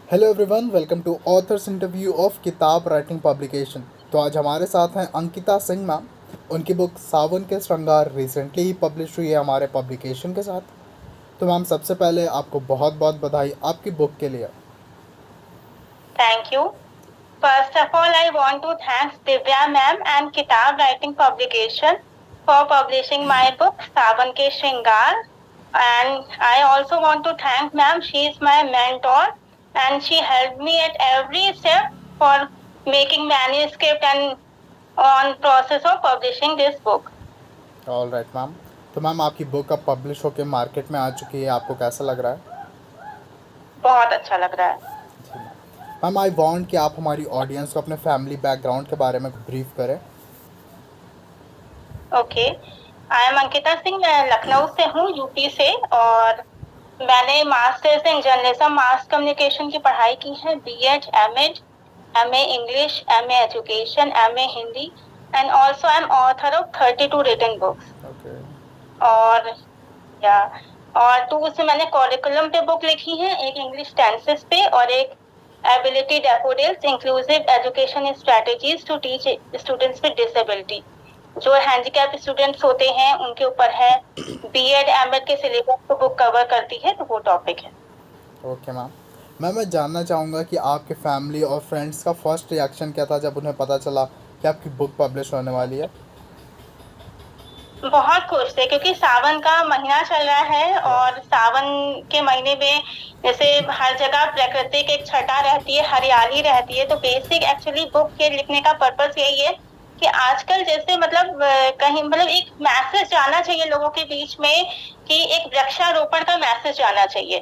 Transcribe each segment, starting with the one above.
Hello everyone, welcome to authors interview of Kitab writing publication. तो आज हमारे साथ हैं अंकिता सिंह मैम। उनकी बुक सावन के श्रृंगार रिसेंटली ही पब्लिश हुई है हमारे पब्लिकेशन के साथ। तो मैम, सबसे पहले आपको बहुत बहुत बधाई आपकी बुक के लिए। Thank you. First of all, I want to thank Divya ma'am and Kitab Writing Publication for publishing my book Saban Ke Shringar. And I also want to thank ma'am. She is my mentor and she helped me at every step for making manuscript and on process of publishing this book. All right ma'am. तो ma'am, आपकी book अब publish होकर market में आ चुकी है, आपको कैसा लग रहा है? बहुत अच्छा लग रहा है। जी मैम, आई वांट कि आप हमारी ऑडियंस को अपने फैमिली बैकग्राउंड के बारे में ब्रीफ करें। Okay, I am Ankita Singh, मैं लखनऊ से हूँ, यूपी से। और मैंने masters in journalism mass communication की पढ़ाई की है, BEd, MEd, MA English, MA education, MA Hindi and also I am author of 32 written books. Okay. और या और 2 से मैंने करिकुलम पे बुक लिखी है, एक इंग्लिश टेंसेस पे और एक ability daffodils inclusive education strategies to teach students with disability. जो हैंडीकैप स्टूडेंट्स होते हैं उनके ऊपर है। बीएड एमएड के सिलेबस को बुक कवर करती है, तो वो टॉपिक है। Okay ma'am. मैं जानना चाहूँगा कि आपके फैमिली और फ्रेंड्स का फर्स्ट रिएक्शन क्या था जब उन्हें पता चला कि आपकी बुक पब्लिश होने वाली है? बहुत खुश थे क्योंकि सावन का महीना चल रहा है और सावन के महीने में जैसे हर जगह प्राकृतिक एक छटा रहती है, हरियाली रहती है। तो बेसिक एक्चुअली बुक के लिखने का पर्पस यही है कि आजकल जैसे मतलब कहीं मतलब एक मैसेज जाना चाहिए लोगों के बीच में कि एक वृक्षारोपण का मैसेज जाना चाहिए।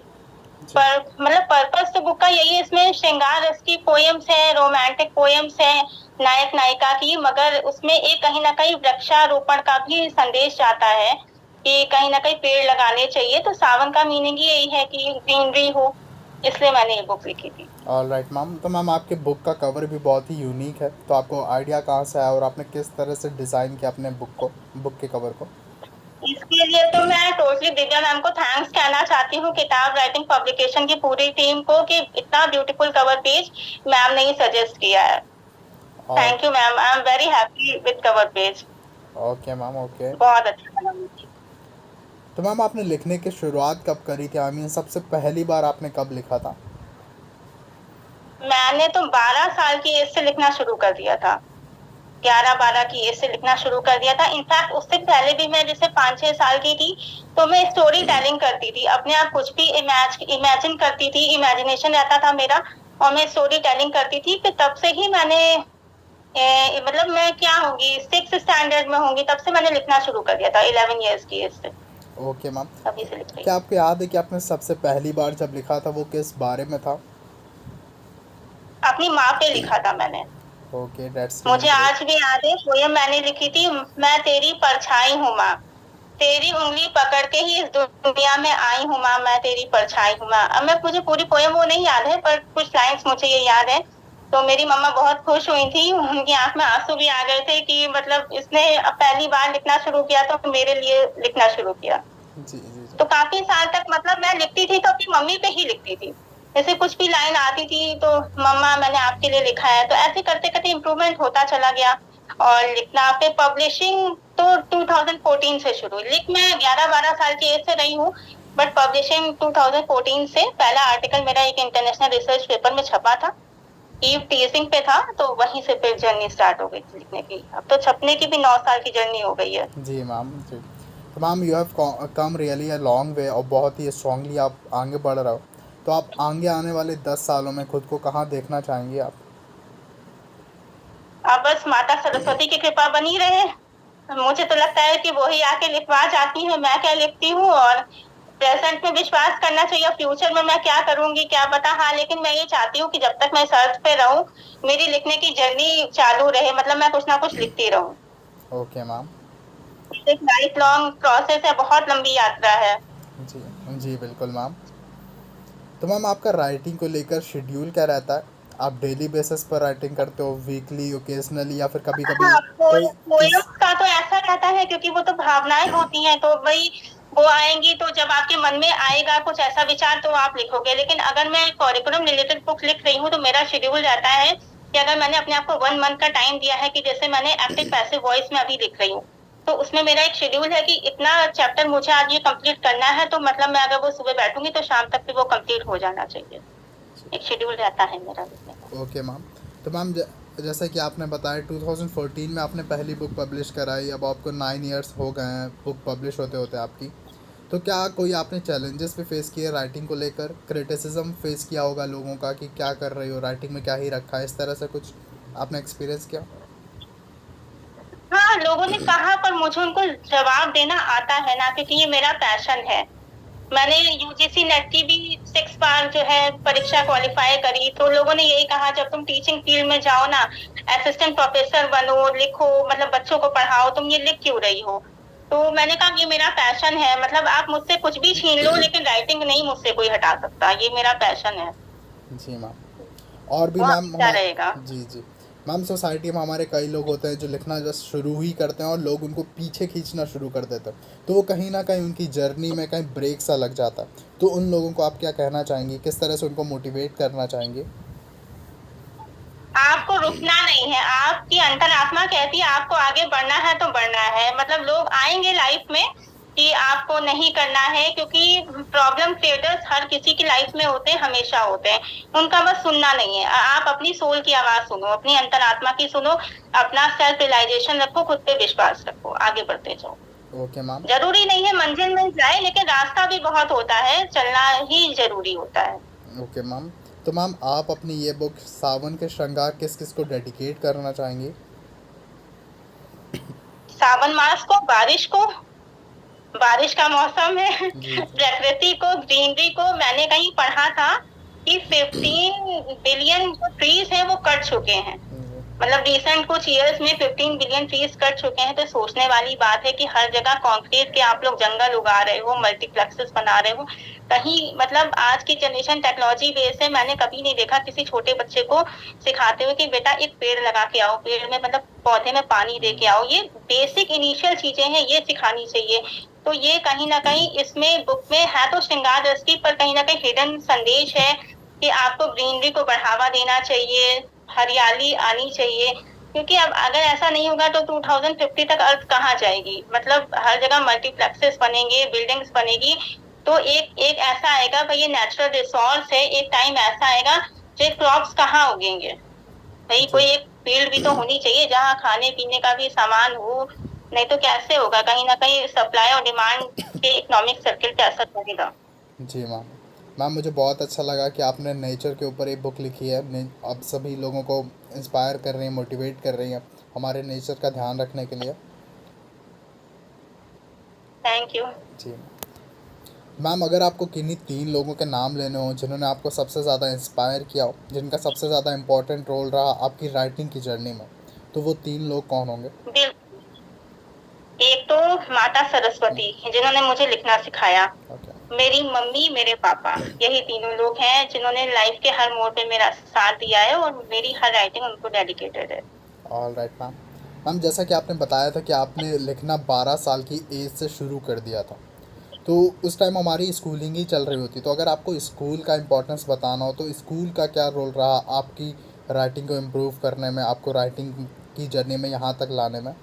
पर मतलब पर्पस तो बुक का यही है। इसमें श्रृंगार रस की पोएम्स है, रोमांटिक पोएम्स है नायक नायिका की, मगर उसमें एक कहीं ना कहीं वृक्षारोपण का भी संदेश जाता है कि कहीं ना कहीं पेड़ लगाने चाहिए। तो सावन का मीनिंग ही यही है कि ग्रीनरी हो, इसलिए मैंने ये बुक लिखी थी। All right ma'am. तो मैम, आपके बुक का कवर भी बहुत ही यूनिक है, तो आपको आइडिया कहाँ से आया और आपने किस तरह से डिज़ाइन किया अपने बुक के कवर को? इसके लिए तो मैं टोटली दिव्या मैम को थैंक्स कहना चाहती हूँ, किताब राइटिंग पब्लिकेशन की पूरी टीम को, कि इतना ब्यूटीफुल कवर पेज मैम ने ही सजेस्ट किया है। Thank you ma'am, I am very happy with cover page. Okay ma'am, okay. बहुत अच्छा लगा मुझे। तो मैम, आपने लिखने की शुरुआत कब करी थी? आई मीन, सबसे पहली बार आपने कब लिखा था? मैंने तो 12 साल की एज से लिखना शुरू कर दिया था। 11-12 की एज से लिखना शुरू कर दिया था। इनफैक्ट उससे पहले भी मैं जैसे 5-6 साल की थी तो मैं स्टोरी टेलिंग करती थी, अपने आप कुछ भी इमेजिन करती थी, इमेजिनेशन रहता था मेरा और मैं स्टोरी टेलिंग करती थी। फिर तब से ही मैंने मतलब मैं क्या होंगी 6th स्टैंडर्ड में होंगी, तब से मैंने लिखना शुरू कर दिया था 11 ईयर्स की एज से। Okay ma'am. तभी से लिख रही। क्या आपको याद है कि आपने सबसे पहली बार जब लिखा था वो किस बारे में था? अपनी माँ पे लिखा था मैंने। ओके, दैट्स मुझे आज भी याद है, पोएम मैंने लिखी थी, मैं तेरी परछाई हूँ माँ, तेरी उंगली पकड़ के ही इस दुनिया में आई हूँ माँ, मैं तेरी परछाई हूँ माँ। अब मैं मुझे पूरी पोएम वो नहीं याद है पर कुछ लाइंस मुझे ये याद है। तो मेरी मम्मा बहुत खुश हुई थी, उनकी आंख में आंसू भी आ गए थे कि मतलब इसने पहली बार लिखना शुरू किया तो मेरे लिए लिखना शुरू किया। जी जी जी। तो काफी साल तक मतलब मैं लिखती थी तो अपनी मम्मी पे ही लिखती थी। जैसे कुछ भी लाइन आती थी तो मम्मा मैंने आपके लिए लिखा है, तो ऐसे करते करते इम्प्रूवमेंट होता चला गया। और लिखना फिर पब्लिशिंग तो 2014 से शुरू। लिख मैं 11-12 साल की एज से रही हूँ, बट पब्लिशिंग 2014 से। पहला आर्टिकल मेरा एक इंटरनेशनल रिसर्च पेपर में छपा था, ईव टीजिंग पे था, तो वहीं से फिर जर्नी स्टार्ट हो गई थी लिखने की। अब तो छपने की भी 9 साल की जर्नी हो गई है। जी मैम, जी। तो ma'am, you have come really a long way और बहुत ही स्ट्रांगली आप आगे बढ़ रहे हो। तो आप आगे आने वाले 10 सालों में खुद को कहाँ देखना चाहेंगी आप? अब बस माता सरस्वती की कृपा बनी रहे। मुझे तो लगता है कि वो ही आके लिखवा जाती है, मैं क्या लिखती हूँ। और प्रेजेंट में विश्वास करना चाहिए, फ्यूचर में मैं क्या करूंगी क्या पता। हाँ, लेकिन मैं ये चाहती हूँ कि जब तक मैं इस अर्थ पे रहूं मेरी लिखने की जर्नी चालू रहे, मतलब मैं कुछ ना कुछ लिखती रहूं। Okay ma'am. एक लाइफ लॉन्ग प्रोसेस है, बहुत लंबी यात्रा है। जी जी, बिल्कुल मैम। तो मैम, आपका राइटिंग को लेकर शेड्यूल क्या रहता है? आप डेली बेसिस पर राइटिंग करते हो, वीकली, ओकेजनली, या फिर कभी कभी हाँ, कोई इस? पोएम्स का तो ऐसा रहता है क्योंकि वो तो भावनाएं होती हैं, तो वही वो आएंगी तो जब आपके मन में आएगा कुछ ऐसा विचार तो आप लिखोगे। लेकिन अगर मैं करिकुलम रिलेटेड बुक लिख रही हूँ तो मेरा शेड्यूल रहता है कि अगर मैंने अपने आप को 1 मंथ का टाइम दिया है, कि जैसे मैंने एक्टिव पैसिव वॉइस में अभी लिख रही हूँ, तो उसमें मेरा एक शेड्यूल है कि इतना चैप्टर मुझे आज ये कंप्लीट करना है, तो मतलब मैं अगर वो सुबह बैठूंगी तो शाम तक भी वो कंप्लीट हो जाना चाहिए। एक शेड्यूल रहता है मेरा लिखने का। Okay ma'am. तो मैम जैसा कि आपने बताया 2014 में आपने पहली बुक पब्लिश कराई, अब आपको 9 इयर्स हो गए हैं बुक पब्लिश होते होते आपकी। तो क्या कोई आपने चैलेंजेस भी फेस किए राइटिंग को लेकर, क्रिटिसिज्म फेस किया होगा लोगों का कि क्या कर रही हो, राइटिंग में क्या ही रखा है, इस तरह से कुछ आपने एक्सपीरियंस किया? हाँ, लोगों ने कहा, पर मुझे उनको जवाब देना आता है ना, क्योंकि ये मेरा पैशन है। मैंने यूजीसी नेट की भी 6 बार जो है परीक्षा क्वालिफाई करी, तो लोगों ने यही कहा जब तुम टीचिंग फील्ड में जाओ ना, असिस्टेंट प्रोफेसर बनो, लिखो, मतलब बच्चों को पढ़ाओ, तुम ये लिख क्यों रही हो? तो मैंने कहा ये मेरा पैशन है, मतलब आप मुझसे कुछ भी छीन लो लेकिन राइटिंग नहीं मुझसे कोई हटा सकता, ये मेरा पैशन है। जी मैम। और भी वो मैम अच्छा रहेगा। जी जी मैम, सोसाइटी में हमारे कई लोग होते हैं जो लिखना जस्ट शुरू ही करते हैं और लोग उनको पीछे खींचना शुरू कर देते हैं, तो वो कहीं ना कहीं उनकी जर्नी में कहीं ब्रेक सा लग जाता है। तो उन लोगों को आप क्या कहना चाहेंगी, किस तरह से उनको मोटिवेट करना चाहेंगे? आपको रुकना नहीं है, आपकी अंतरात्मा कहती है आपको आगे बढ़ना है तो बढ़ना है। मतलब लोग आएंगे लाइफ में कि आपको नहीं करना है, क्योंकि प्रॉब्लम क्रिएटर्स हर किसी की लाइफ में होते हैं, हमेशा होते हैं, उनका बस सुनना नहीं है। आप अपनी सोल की आवाज सुनो, अपनी अंतरात्मा की सुनो, अपना सेल्फ रियलाइजेशन रखो, खुद पे विश्वास रखो, आगे बढ़ते जाओ। Okay ma'am. जरूरी नहीं है मंजिल मिल जाए, लेकिन रास्ता भी बहुत होता है, चलना ही जरूरी होता है। Okay ma'am. तो मैम आप अपनी ये बुक सावन के श्रृंगार किस किस को डेडिकेट करना चाहेंगी? सावन मास को, बारिश को, बारिश का मौसम है, जी प्रकृति को, ग्रीनरी को। मैंने कहीं पढ़ा था कि 15 बिलियन जो ट्रीज हैं वो कट चुके हैं, जी मतलब रिसेंट कुछ इयर्स में 15 बिलियन ट्रीज कट चुके हैं। तो सोचने वाली बात है कि हर जगह कंक्रीट के आप लोग जंगल उगा रहे हो, मल्टीप्लेक्सेस बना रहे हो। कहीं मतलब आज की जनरेशन टेक्नोलॉजी बेस है, मैंने कभी नहीं देखा किसी छोटे बच्चे को सिखाते हुए कि बेटा एक पेड़ लगा के आओ, पेड़ में मतलब पौधे में पानी दे के आओ। ये बेसिक इनिशियल चीजें हैं, ये सिखानी चाहिए। तो ये कहीं ना कहीं इसमें बुक में है तो श्रृंगार दृष्टि, पर कहीं ना कहीं हिडन संदेश है कि आपको ग्रीनरी को बढ़ावा देना चाहिए, हरियाली आनी चाहिए। क्योंकि अब अगर ऐसा नहीं होगा तो 2050 तक अर्थ कहाँ जाएगी? मतलब हर जगह मल्टीप्लेक्सेस बनेंगे, बिल्डिंग्स बनेगी, तो एक ऐसा आएगा भाई ये नेचुरल रिसोर्स है, एक टाइम ऐसा आएगा जो क्रॉप्स कहाँ उगेंगे? भाई कोई एक फील्ड भी तो होनी चाहिए जहाँ खाने पीने का भी सामान हो, नहीं तो कैसे होगा? कहीं ना कहीं सप्लाई और डिमांड के इकोनॉमिक सर्किल पे असर पड़ेगा। जी मैम। मैम मुझे बहुत अच्छा लगा कि आपने नेचर के ऊपर एक बुक लिखी है, आप सभी लोगों को इंस्पायर कर रही हैं, मोटिवेट कर रही हैं हमारे नेचर का ध्यान रखने के लिए। Thank you. जी मैम, अगर आपको किन्हीं 3 लोगों के नाम लेने हो जिन्होंने आपको सबसे ज़्यादा इंस्पायर किया हो, जिनका सबसे ज़्यादा इम्पोर्टेंट रोल रहा आपकी राइटिंग की जर्नी में, तो वो 3 लोग कौन होंगे? एक तो माता सरस्वती जिन्होंने मुझे लिखना सिखाया, ओके। मेरी मम्मी, मेरे पापा, यही तीनों लोग हैं जिन्होंने लाइफ के हर मोड़ पे मेरा साथ दिया है और मेरी हर राइटिंग उनको डेडिकेटेड है। All right ma'am. मैम जैसा कि आपने बताया था कि आपने लिखना 12 साल की एज से शुरू कर दिया था, तो उस टाइम हमारी स्कूलिंग ही चल रही होती, तो अगर आपको स्कूल का इम्पोर्टेंस बताना हो तो स्कूल का क्या रोल रहा आपकी राइटिंग को इम्प्रूव करने में, आपको राइटिंग की जर्नी में यहाँ तक लाने में?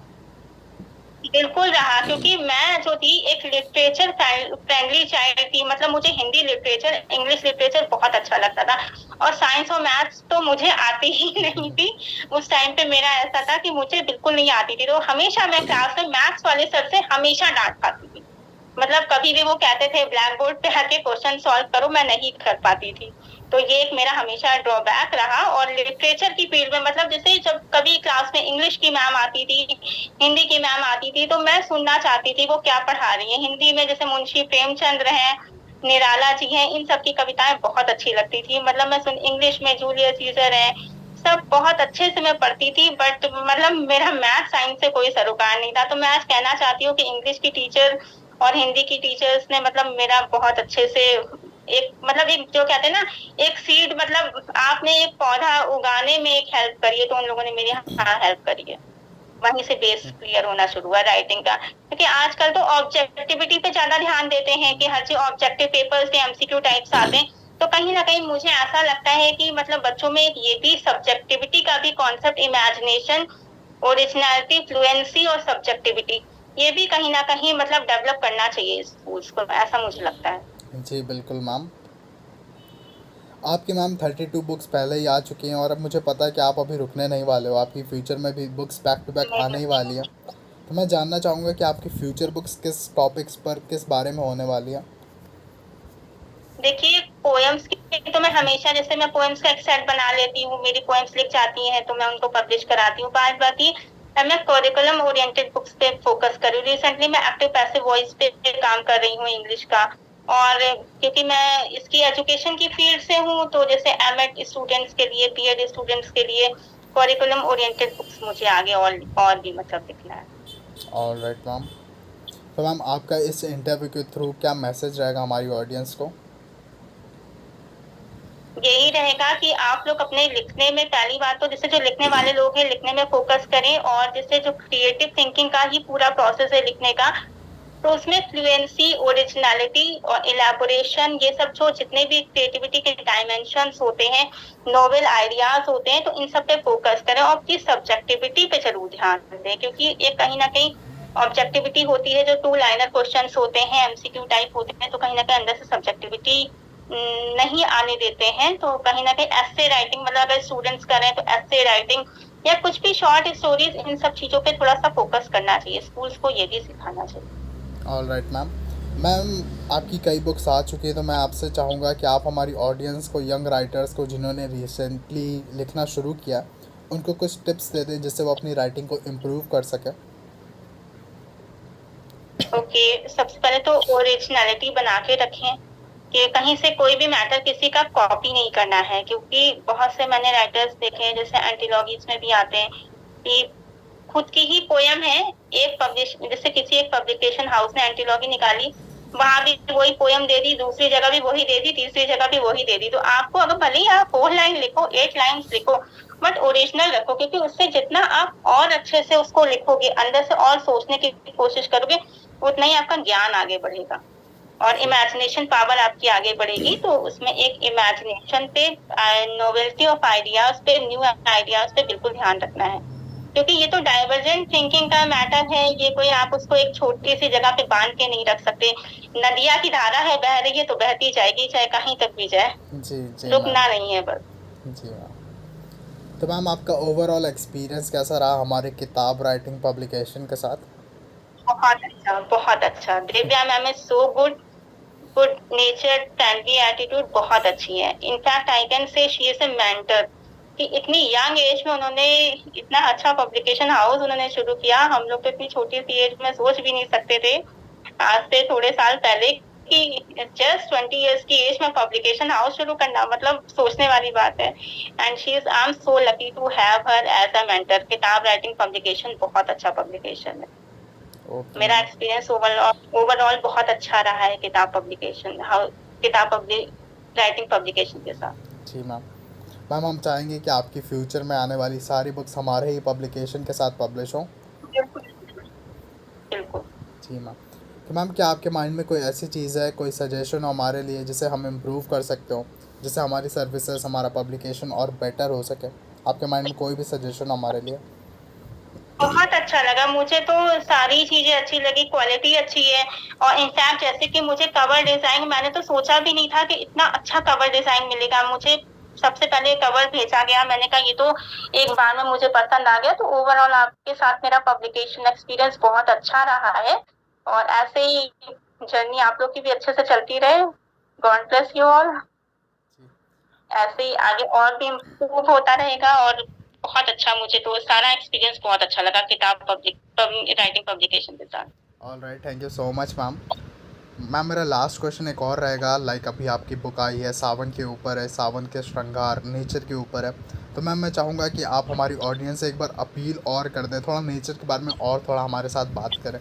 बिल्कुल रहा, क्योंकि मैं जो थी एक लिटरेचर फ्रेंडली चाइल्ड थी। मतलब मुझे हिंदी लिटरेचर, इंग्लिश लिटरेचर बहुत अच्छा लगता था, और साइंस और मैथ्स तो मुझे आती ही नहीं थी। उस टाइम पे मेरा ऐसा था कि मुझे बिल्कुल नहीं आती थी, तो हमेशा मैं क्लास में मैथ्स वाले सर से हमेशा डांट खाती थी। मतलब कभी भी वो कहते थे ब्लैक बोर्ड पे आके क्वेश्चन सॉल्व करो, मैं नहीं कर पाती थी। तो ये एक मेरा हमेशा ड्रॉबैक रहा। और लिटरेचर की फील्ड में मतलब जैसे जब कभी क्लास में इंग्लिश की मैम आती थी, हिंदी की मैम आती थी, तो मैं सुनना चाहती थी वो क्या पढ़ा रही है। हिंदी में जैसे मुंशी प्रेमचंद्र हैं, निराला जी हैं, इन सब की कविताएं बहुत अच्छी लगती थी। मतलब मैं इंग्लिश में जूलियस सीजर है, सब बहुत अच्छे से मैं पढ़ती थी। बट मतलब मेरा मैथ साइंस से कोई सरोकार नहीं था। तो मैं आज कहना चाहती हूँ कि इंग्लिश की टीचर और हिंदी की टीचर्स ने मतलब मेरा बहुत अच्छे से एक मतलब एक जो कहते हैं ना एक सीड, मतलब आपने एक पौधा उगाने में एक हेल्प करी है, तो उन लोगों ने मेरी हाँ हेल्प करी है। वहीं से बेस क्लियर होना शुरू हुआ राइटिंग का। क्योंकि आजकल तो ऑब्जेक्टिविटी पे ज्यादा ध्यान देते हैं कि हर चीज ऑब्जेक्टिव पेपर्स या एमसीक्यू टाइप्स आते हैं, तो कहीं ना कहीं मुझे ऐसा लगता है कि मतलब बच्चों में ये भी सब्जेक्टिविटी का भी कॉन्सेप्ट, इमेजिनेशन, ओरिजिनलिटी, फ्लुएंसी और सब्जेक्टिविटी, ये भी कहीं ना कहीं मतलब डेवलप करना चाहिए स्कूल्स को, ऐसा मुझे लगता है। जी बिल्कुल मैम। आपकी मैम 32 बुक्स पहले ही आ चुकी हैं और अब मुझे पता है कि आप अभी रुकने नहीं वाले हो, आपकी फ्यूचर में भी बुक्स बैक टू बैक आने ही वाली है। तो मैं जानना चाहूँगा कि आपकी फ्यूचर बुक्स किस टॉपिक्स पर, किस बारे में होने वाली है। देखिए पोएम्स की तो मैं हमेशा, जैसे मैं पोएम्स का एक सेट बना लेती हूँ, मेरी पोएम्स लिख जाती हैं तो मैं उनको पब्लिश कराती हूँ। बाद बाकी मैं करिकुलम ओरिएंटेड बुक्स पे फोकस कर रही हूँ। रिसेंटली मैं एक्टिव पैसिव वॉइस पे काम कर रही हूँ इंग्लिश का, और क्योंकि मैं इसकी एजुकेशन की फील्ड से हूँ, तो जैसे एमएड स्टूडेंट्स के लिए, बीएड स्टूडेंट्स के लिए करिकुलम ओरिएंटेड बुक्स मुझे आगे और भी मतलब लिखना है। Alright ma'am. तो मैम आपका इस इंटरव्यू के थ्रू क्या मैसेज रहेगा हमारी ऑडियंस को? यही रहेगा कि आप लोग अपने लिखने में, पहली बात तो जैसे जो लिखने वाले लोग हैं लिखने में फोकस करें, और जैसे जो क्रिएटिव थिंकिंग का ही पूरा प्रोसेस है लिखने का, तो उसमें फ्लुएंसी, ओरिजिनलिटी और इलेबोरेशन, ये सब जो जितने भी क्रिएटिविटी के डायमेंशंस होते हैं, नोवेल आइडियाज होते हैं, तो इन सब पे फोकस करें और अपनी सब्जेक्टिविटी पे जरूर ध्यान दें। क्योंकि ये कहीं ना कहीं ऑब्जेक्टिविटी होती है, जो 2 लाइनर क्वेश्चंस होते हैं, एमसीक्यू टाइप होते हैं, तो कहीं ना कहीं अंदर से सब्जेक्टिविटी नहीं आने देते हैं। तो कहीं ना कहीं एस्से राइटिंग, मतलब अगर स्टूडेंट्स करें तो एस्से राइटिंग या कुछ भी शॉर्ट स्टोरीज, इन सब चीजों पे थोड़ा सा फोकस करना चाहिए, स्कूल्स को ये भी सिखाना चाहिए। Alright ma'am. मैम आपकी कई बुक्स आ चुकी है, तो मैं आपसे चाहूँगा कि आप हमारी ऑडियंस को, यंग राइटर्स को जिन्होंने रिसेंटली लिखना शुरू किया, उनको कुछ टिप्स दे दें जिससे वो अपनी राइटिंग को इम्प्रूव कर सकें। ओके, सबसे पहले तो ओरिजिनलिटी बना के रखें कि कहीं से कोई भी मैटर किसी का कॉपी नहीं करना है। क्योंकि बहुत से मैंने राइटर्स देखे हैं, जैसे एंटीलॉगीज में भी आते हैं कि खुद की ही पोयम है, एक पब्लिश, जैसे किसी एक पब्लिकेशन हाउस ने एंटीलॉगी निकाली, वहां भी वही पोयम दे दी, दूसरी जगह भी वही दे दी, तीसरी जगह भी वही दे दी। तो आपको अगर भले ही आप 4 लाइन लिखो, 8 लाइन्स लिखो, बट ओरिजिनल रखो, क्योंकि उससे जितना आप और अच्छे से उसको लिखोगे, अंदर से और सोचने की कोशिश करोगे, उतना ही आपका ज्ञान आगे बढ़ेगा और इमेजिनेशन पावर आपकी आगे बढ़ेगी। तो उसमें एक इमेजिनेशन पे, नोवेल्टी ऑफ आइडियाज पे, न्यू आइडियाज पे बिल्कुल ध्यान रखना है। क्योंकि ये तो डाइवर्जेंट थिंकिंग का मैटर है, ये कोई आप उसको एक छोटी सी जगह पे बांध के नहीं रख सकते। नदिया की धारा है, बह रही है तो बहती जाएगी, चाहे कहीं तक भी जाए, जी रुकना नहीं है बस। जी मैम। तो मैम आपका ओवरऑल एक्सपीरियंस कैसा रहा हमारे किताब राइटिंग पब्लिकेशन के साथ? बहुत अच्छा, बहुत अच्छा। Divya ma'am is so good, good nature, friendly attitude बहुत अच्छी है। In fact I can say she is a mentor, कि इतनी यंग एज में उन्होंने इतना अच्छा पब्लिकेशन हाउस उन्होंने शुरू किया। हम लोग तो इतनी छोटी सी एज में सोच भी नहीं सकते थे, आज से थोड़े साल पहले, कि जस्ट 20 इयर्स की एज में पब्लिकेशन हाउस शुरू करना मतलब सोचने वाली बात है। And she is, I am so lucky to have her as a mentor. Kitab writing publication बहुत अच्छा पब्लिकेशन है। मेरा एक्सपीरियंस ओवरऑल बहुत अच्छा रहा है किताब पब्लिकेशन, राइटिंग पब्लिकेशन के साथ। जी मैम। मैम हम चाहेंगे कि आपकी फ्यूचर में आने वाली सारी बुक्स हमारे ही पब्लिकेशन के साथ पब्लिश हों। बिल्कुल। जी मैम। तो मैम क्या आपके माइंड में कोई ऐसी चीज़ है, कोई सजेशन हो हमारे लिए जिसे हम इम्प्रूव कर सकते हो, जिससे हमारी सर्विसेज, हमारा पब्लिकेशन और बेटर हो सके? आपके माइंड में कोई भी सजेशन हमारे लिए? बहुत अच्छा लगा, मुझे तो सारी चीजें अच्छी लगी, क्वालिटी अच्छी है। और इनफैक्ट जैसे कि मुझे कवर डिजाइन, मैंने तो सोचा भी नहीं था कि इतना अच्छा कवर डिजाइन मिलेगा। मुझे सबसे पहले कवर भेजा गया, मैंने कहा ये तो एक बार में मुझे पसंद आ गया। तो ओवरऑल आपके साथ मेरा पब्लिकेशन एक्सपीरियंस बहुत अच्छा रहा है, और ऐसे ही जर्नी आप लोग की भी अच्छे से चलती रहे। God bless you all. ऐसे ही आगे और भी इम्प्रूव होता रहेगा। और बहुत अच्छा, मुझे तो सारा एक्सपीरियंस बहुत अच्छा लगा किताब राइटिंग पब्लिकेशन के साथ। Alright, thank you so much ma'am. Ma'am मेरा लास्ट क्वेश्चन एक और रहेगा, लाइक अभी आपकी बुक आई है, सावन के ऊपर है, सावन के श्रृंगार, नेचर के ऊपर है। तो मैम मैं चाहूँगा कि आप हमारी ऑडियंस से एक बार अपील और कर दें, थोड़ा नेचर के बारे में और थोड़ा हमारे साथ बात करें।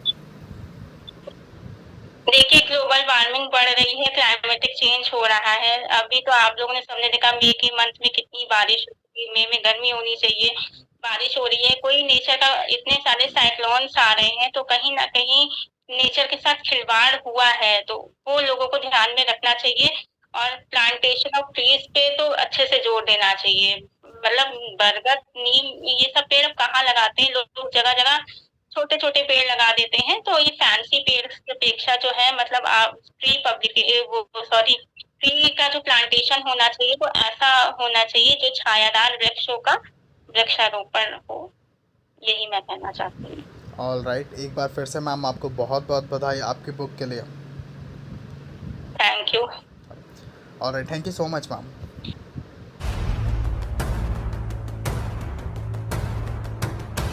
देखिए ग्लोबल वार्मिंग बढ़ रही है, क्लाइमेटिक चेंज हो रहा है। अभी तो आप लोगों ने सबने देखा मई के मंथ में कितनी बारिश, मई में गर्मी होनी चाहिए, बारिश हो रही है, कोई नेचर का इतने सारे साइक्लोन्स आ रहे हैं, तो कहीं न कहीं नेचर के साथ खिलवाड़ हुआ है, तो वो लोगों को ध्यान में रखना चाहिए और प्लांटेशन ऑफ ट्रीज़ पे तो अच्छे से जोर देना चाहिए। मतलब बरगद, नीम ये सब पेड़ कहाँ लगाते हैं लोग, जगह-जगह छोटे-छोटे पेड़ लगा देते हैं, तो ये फैंसी पेड़ की अपेक्षा जो है मतलब ट्री पब्लिक वो सॉरी ट्री का जो प्लांटेशन होना चाहिए वो ऐसा होना चाहिए जो छायादार वृक्षों का वृक्षारोपण हो। यही मैं कहना चाहती हूँ। ऑल राइट, एक बार फिर से मैम आपको बहुत बहुत बधाई आपकी बुक के लिए। Thank you. All right, thank you so much ma'am.